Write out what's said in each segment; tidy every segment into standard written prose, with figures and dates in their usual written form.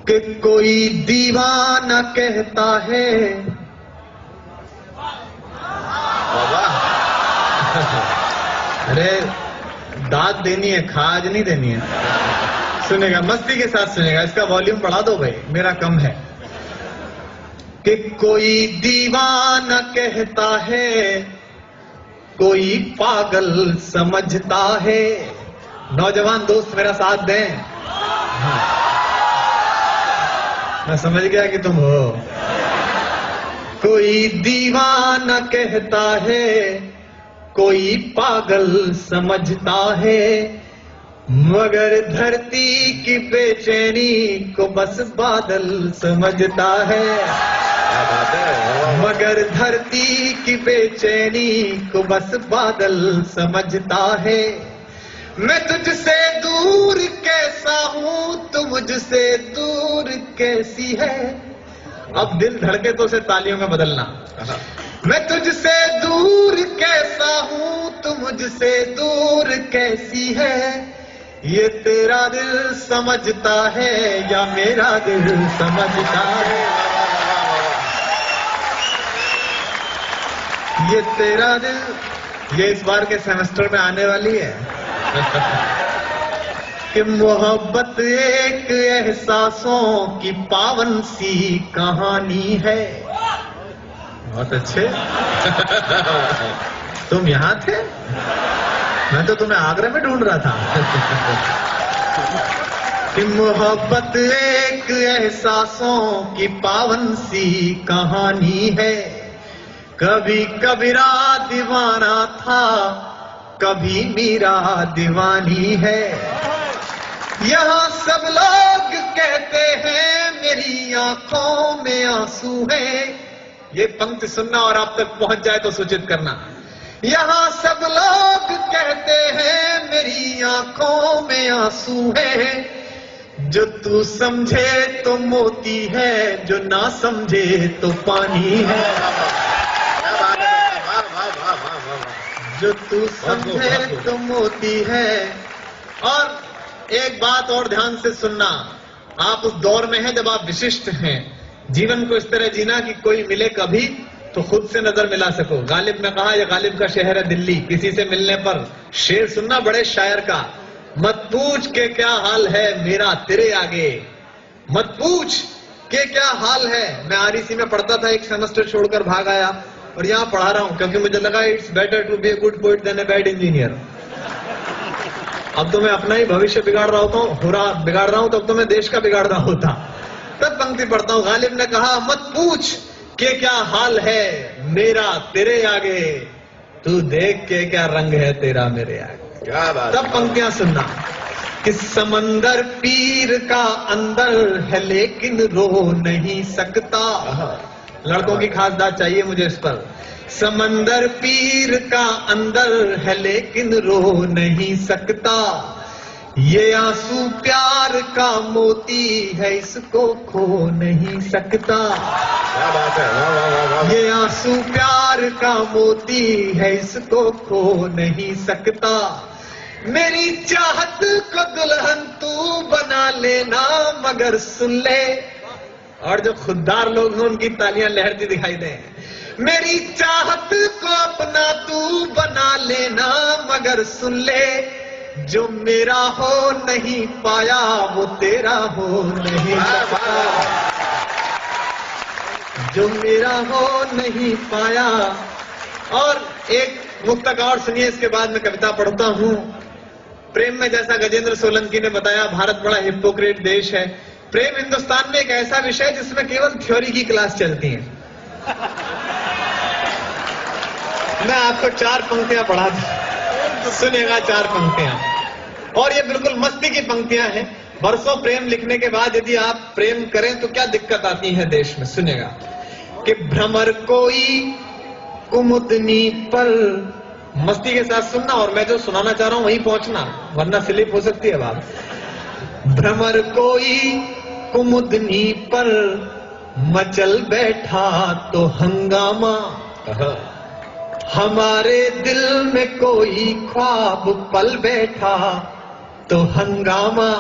कि कोई दीवाना कहता है। अरे दाद देनी है, खाज नहीं देनी है। सुनेगा, मस्ती के साथ सुनेगा। इसका वॉल्यूम बढ़ा दो भाई, मेरा कम है। कि कोई दीवाना कहता है, कोई पागल समझता है। नौजवान दोस्त मेरा साथ दें। मैं समझ गया कि तुम हो। कोई दीवाना कहता है, कोई पागल समझता है, मगर धरती की बेचैनी को बस बादल समझता है। मगर धरती की बेचैनी को बस बादल समझता है। मैं तुझसे दूर कैसा हूं, तू मुझसे दूर कैसी है। अब दिल धड़के तो उसे तालियों में बदलना। मैं तुझसे दूर कैसा हूं, तू मुझसे दूर कैसी है। ये तेरा दिल समझता है या मेरा दिल समझता है। ये तेरा दिल, ये इस बार के सेमेस्टर में आने वाली है। कि मोहब्बत एक एहसासों की पावन सी कहानी है। बहुत अच्छे। तुम यहाँ थे? मैं तो तुम्हें आगरा में ढूंढ रहा था। कि मोहब्बत एक एहसासों की पावन सी कहानी है। कभी कबीरा दीवाना था, कभी मीरा दीवानी है। यहाँ सब लोग कहते हैं मेरी आंखों में आंसू है। ये पंक्ति सुनना और आप तक पहुंच जाए तो सूचित करना। यहाँ सब लोग कहते हैं मेरी आंखों में आंसू है। जो तू समझे तो मोती है, जो ना समझे तो पानी है। जो तू समझे तो मोती है। और एक बात और ध्यान से सुनना, आप उस दौर में हैं जब आप विशिष्ट हैं। जीवन को इस तरह जीना कि कोई मिले कभी तो खुद से नजर मिला सको। गालिब ने कहा, यह गालिब का शहर है दिल्ली, किसी से मिलने पर शेर सुनना बड़े शायर का। मत पूछ के क्या हाल है मेरा तेरे आगे, मत पूछ के क्या हाल है। मैं आरईसी में पढ़ता था, एक सेमेस्टर छोड़कर भाग आया और यहाँ पढ़ा रहा हूं क्योंकि मुझे लगा it's better to be a good poet than a bad engineer. अब तो मैं अपना ही भविष्य बिगाड़ रहा हूं, तब तो मैं देश का बिगाड़ रहा होता। तब पंक्ति पढ़ता हूं। गालिब ने कहा, मत पूछ के क्या हाल है मेरा तेरे आगे, तू देख के क्या रंग है तेरा मेरे आगे। क्या बात। तब पंक्तियां सुनना कि समंदर पीर का अंदर है लेकिन रो नहीं सकता। लड़कों की खास बात चाहिए मुझे इस पर। समंदर पीर का अंदर है लेकिन रो नहीं सकता। ये आंसू प्यार का मोती है, इसको खो नहीं सकता। क्या बात है, वाह वाह वाह। ये आंसू प्यार का मोती है, इसको खो नहीं सकता। मेरी चाहत को दुल्हन तू बना लेना, मगर सुन ले। और जो खुददार लोग हैं उनकी तालियां लहरती दिखाई दें। मेरी चाहत को अपना तू बना लेना, मगर सुन ले। जो मेरा हो नहीं पाया वो तेरा हो नहीं पाया। जो मेरा हो नहीं पाया। और एक मुक्तक और सुनिए, इसके बाद मैं कविता पढ़ता हूं। प्रेम में, जैसा गजेंद्र सोलंकी ने बताया, भारत बड़ा हिपोक्रेट देश है। प्रेम हिंदुस्तान में एक ऐसा विषय है जिसमें केवल थ्योरी की क्लास चलती है। मैं आपको 4 पंक्तियां पढ़ा दूं, सुनेगा 4 पंक्तियां। और ये बिल्कुल मस्ती की पंक्तियां हैं। बरसों प्रेम लिखने के बाद यदि आप प्रेम करें तो क्या दिक्कत आती है देश में। सुनेगा कि भ्रमर कोई कुमुदनी पर, मस्ती के साथ सुनना और मैं जो सुनाना चाह रहा हूं वहीं पहुंचना, वरना स्लिप हो सकती है बात। भ्रमर कोई कुमुदनी पर मचल बैठा तो हंगामा। हमारे दिल में कोई ख्वाब पल बैठा तो हंगामा।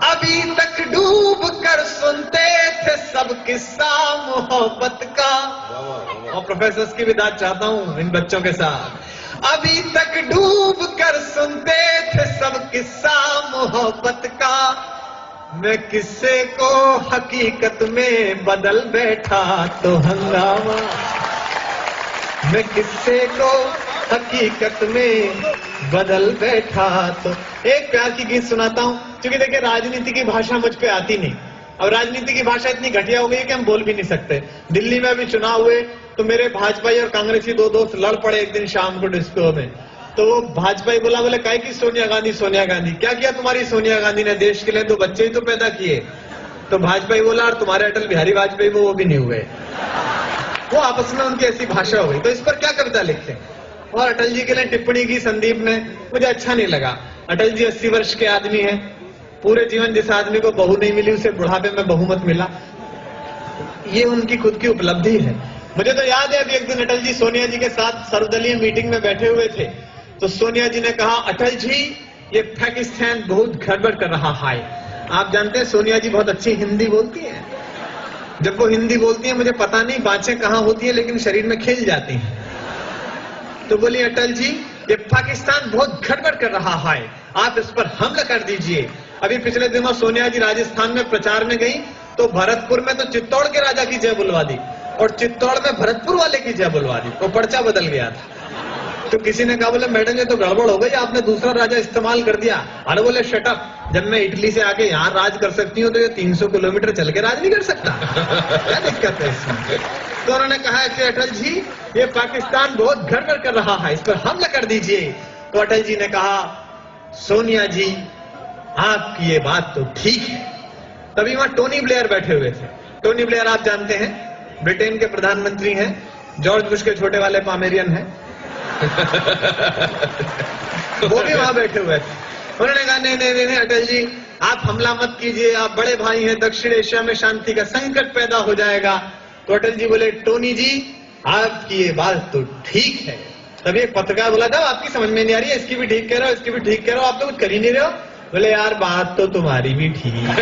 अभी तक डूब कर मोहब्बत का। और प्रोफेसर्स की भी दाद चाहता हूं इन बच्चों के साथ। अभी तक डूब कर सुनते थे सब किस्सा मोहब्बत का, मैं किस्से को हकीकत में बदल बैठा तो हंगामा। मैं किस्से को हकीकत में बदल बैठा तो। एक प्यार की गीत सुनाता हूं, क्योंकि देखिए राजनीति की भाषा मुझ पे आती नहीं, और राजनीति की भाषा इतनी घटिया हो गई है कि हम बोल भी नहीं सकते। दिल्ली में अभी चुनाव हुए तो मेरे भाजपाई और कांग्रेसी दो दोस्त लड़ पड़े एक दिन शाम को डिस्को में। तो वो भाजपाई बोले काय की सोनिया गांधी, सोनिया गांधी क्या किया तुम्हारी सोनिया गांधी ने देश के लिए? तो बच्चे ही तो पैदा किए। तो भाजपाई बोला और तुम्हारे अटल बिहारी वाजपेयी वो भी नहीं हुए। वो आपस में उनकी ऐसी भाषा हो गई। तो इस पर क्या कविता लिखते हैं? और अटल जी के लिए टिप्पणी की संदीप ने, मुझे अच्छा नहीं लगा। अटल जी 80 वर्ष के आदमी हैं, पूरे जीवन जिस आदमी को बहू नहीं मिली उसे बुढ़ापे में बहुमत मिला, ये उनकी खुद की उपलब्धि है। मुझे तो याद है अभी एक दिन अटल जी सोनिया जी के साथ सर्वदलीय मीटिंग में बैठे हुए थे, तो सोनिया जी ने कहा अटल जी ये पाकिस्तान बहुत गड़बड़ कर रहा है। आप जानते हैं सोनिया जी बहुत अच्छी हिंदी बोलती हैं। जब वो हिंदी बोलती है मुझे पता नहीं बातें कहां होती है लेकिन शरीर में खिल जाती हैं। तो बोली अटल जी ये पाकिस्तान बहुत गड़बड़ कर रहा है, आप इस पर हमला कर दीजिए। अभी पिछले दिनों सोनिया जी राजस्थान में प्रचार में गई तो भरतपुर में तो चित्तौड़ के राजा की जय बुलवा दी और चित्तौड़ में भरतपुर वाले की जय बुलवा दी। वो पर्चा बदल गया था। तो किसी ने कहा बोले मैडम ये तो गड़बड़ हो गई, आपने दूसरा राजा इस्तेमाल कर दिया। अरे बोले शटअप, जब मैं इटली से आके यहाँ राज कर सकती हूँ तो ये 300 किलोमीटर चल के राज नहीं कर सकता? क्या दिक्कत है इसमें? तो उन्होंने कहा कि अटल जी ये पाकिस्तान बहुत गड़बड़ कर रहा है, इस पर हमला कर दीजिए। तो अटल जी ने कहा सोनिया जी आपकी ये बात तो ठीक है। तभी वहां टोनी ब्लेयर बैठे हुए थे। टोनी ब्लेयर आप जानते हैं ब्रिटेन के प्रधानमंत्री हैं, जॉर्ज बुश के छोटे वाले पामेरियन हैं। वो भी वहां बैठे हुए थे। उन्होंने कहा नहीं नहीं नहीं अटल जी आप हमला मत कीजिए, आप बड़े भाई हैं, दक्षिण एशिया में शांति का संकट पैदा हो जाएगा। तो अटल जी बोले टोनी जी आपकी ये बात तो ठीक है। तभी एक पत्रकार बोला था आपकी समझ में नहीं आ रही है, इसकी भी ठीक कह रहे हो, इसकी भी ठीक कह रहे हो, आप तो कुछ कर ही नहीं रहे हो। बोले यार बात तो तुम्हारी भी ठीक।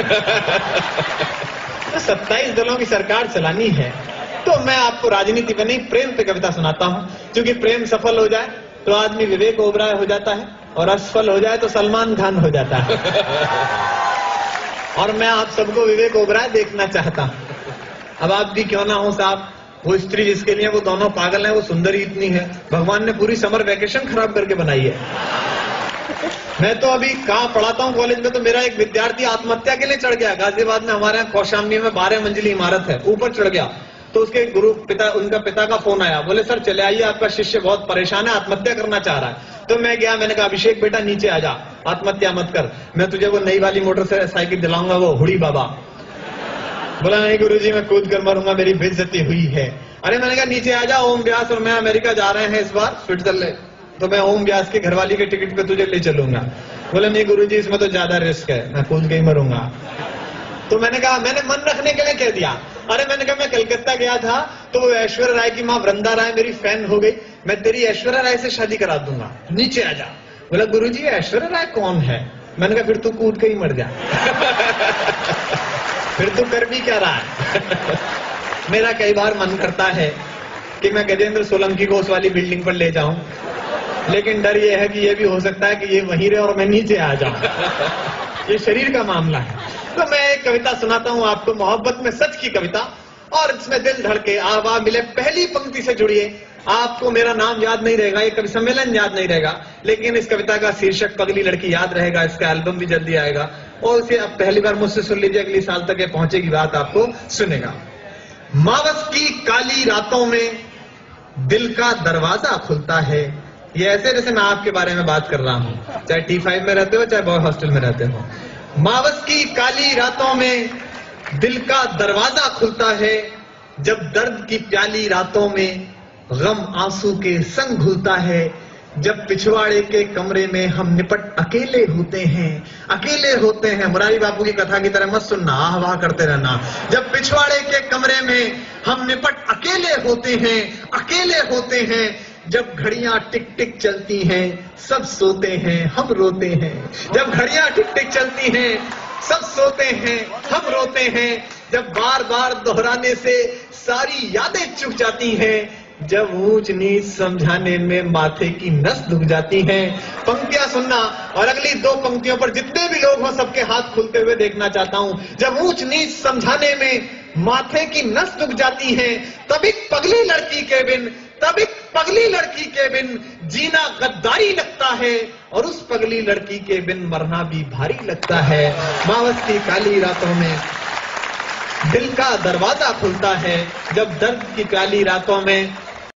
तो 27 दलों की सरकार चलानी है तो मैं आपको राजनीति पे नहीं प्रेम पे कविता सुनाता हूं, क्योंकि प्रेम सफल हो जाए तो आदमी विवेक ओबराय हो जाता है और असफल हो जाए तो सलमान खान हो जाता है। और मैं आप सबको विवेक ओबराय देखना चाहता हूं। अब आप भी क्यों ना हो साहब, वो स्त्री जिसके लिए वो दोनों पागल हैं वो सुंदर ही इतनी है, भगवान ने पूरी समर वैकेशन खराब करके बनाई है। मैं तो अभी कहाँ पढ़ाता हूँ कॉलेज में, तो मेरा एक विद्यार्थी आत्महत्या के लिए चढ़ गया। गाजियाबाद में हमारे यहाँ कौशाम्बी में 12 मंजिली इमारत है, ऊपर चढ़ गया। तो उसके गुरु पिता, उनका पिता का फोन आया, बोले सर चले आइए आपका शिष्य बहुत परेशान है, आत्महत्या करना चाह रहा है। तो मैं गया, मैंने कहा अभिषेक बेटा नीचे आ जा, आत्महत्या मत कर, मैं तुझे वो नई वाली मोटरसाइकिल दिलाऊंगा, वो हुड़ी बाबा। बोला नहीं गुरुजी मैं कूद कर मरूंगा, मेरी बेइज्जती हुई है। अरे मैंने कहा नीचे आ जा, ओम व्यास और मैं अमेरिका जा रहे हैं इस बार स्विट्जरलैंड, तो मैं ओम व्यास की घरवाली के टिकट पे तुझे ले चलूंगा। बोले नहीं गुरुजी इसमें तो ज्यादा रिस्क है, मैं कूद के ही मरूंगा। तो मैंने कहा मैंने मन रखने के लिए कह दिया। अरे मैंने कहा मैं कलकत्ता गया था तो वो ऐश्वर्या राय की माँ वृंदा राय मेरी फैन हो गई, मैं तेरी ऐश्वर्या राय से शादी करा दूंगा, नीचे आ जा। बोला गुरुजी ऐश्वर्या राय कौन है? मैंने कहा फिर तू कूद के ही मर जा। फिर तू कर भी क्या रहा है? मेरा कई बार मन करता है कि मैं गजेंद्र सोलंकी को उस वाली बिल्डिंग पर ले जाऊं, लेकिन डर ये है कि ये भी हो सकता है कि ये वहीं रहे और मैं नीचे आ जाऊं। ये शरीर का मामला है। तो मैं एक कविता सुनाता हूं आपको, मोहब्बत में सच की कविता, और इसमें दिल धड़के आवा मिले। पहली पंक्ति से जुड़िए, आपको मेरा नाम याद नहीं रहेगा, ये कवि सम्मेलन याद नहीं रहेगा, लेकिन इस कविता का शीर्षक पगली लड़की याद रहेगा। इसका एल्बम भी जल्दी आएगा और इसे अब पहली बार मुझसे सुन लीजिए, अगली साल तक ये पहुंचेगी बात आपको सुनेगा। मावस की काली रातों में दिल का दरवाजा खुलता है। ये ऐसे जैसे मैं आपके बारे में बात कर रहा हूं, चाहे T5 में रहते हो चाहे बॉय हॉस्टल में रहते हो। मावस की काली रातों में दिल का दरवाजा खुलता है, जब दर्द की प्याली रातों में गम आंसू के संग घुलता है, जब पिछवाड़े के कमरे में हम निपट अकेले होते हैं, अकेले होते हैं। मुरारी बापू की कथा की तरह मत सुनना, आह वाह करते रहना। जब पिछवाड़े के कमरे में हम निपट अकेले होते हैं, अकेले होते हैं, जब घड़ियां टिक टिक चलती हैं सब सोते हैं हम रोते हैं। जब घड़ियां टिक टिक चलती हैं सब सोते हैं हम रोते हैं, जब बार बार दोहराने से सारी यादें चुक जाती हैं, जब ऊंच नीच समझाने में माथे की नस दुख जाती हैं। पंक्तियां सुनना और अगली 2 पंक्तियों पर जितने भी लोग हों सबके हाथ खुलते हुए देखना चाहता हूं। जब ऊंच नीच समझाने में माथे की नस दुख जाती है, तब एक पगली लड़की के बिन, तब एक पगली लड़की के बिन जीना गद्दारी लगता है, और उस पगली लड़की के बिन मरना भी भारी लगता है। मावस की काली रातों में दिल का दरवाजा खुलता है, जब दर्द की काली रातों में